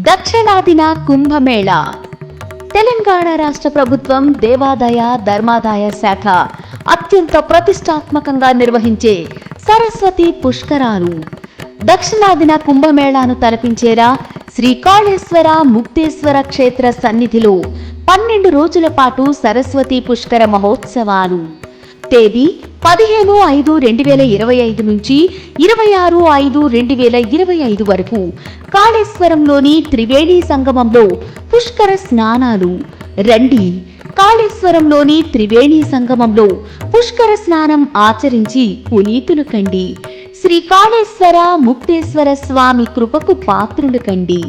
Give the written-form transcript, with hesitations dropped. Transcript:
దక్షిణాదిన కుంభమేళా. తెలంగాణ రాష్ట్ర ప్రభుత్వం దేవాదాయ ధర్మాదాయ శాఖ అత్యంత ప్రతిష్టాత్మకంగా నిర్వహించే సరస్వతి పుష్కరాలు. దక్షిణాదిన కుంభమేళాను తలపించేలా శ్రీకాళేశ్వర ముక్తేశ్వర క్షేత్ర సన్నిధిలో 12 రోజుల పాటు సరస్వతి పుష్కర మహోత్సవాలు. తేదీ 15/5/2025 నుంచి 26/5/2025 వరకు కాళేశ్వరంలోని త్రివేణి సంగమంలో పుష్కర స్నానాలు. రండి, కాళేశ్వరంలోని త్రివేణి సంగమంలో పుష్కర స్నానం ఆచరించి పునీతులు కండి. శ్రీ కాళేశ్వర ముక్తేశ్వర స్వామి కృపకు పాత్రులు కండి.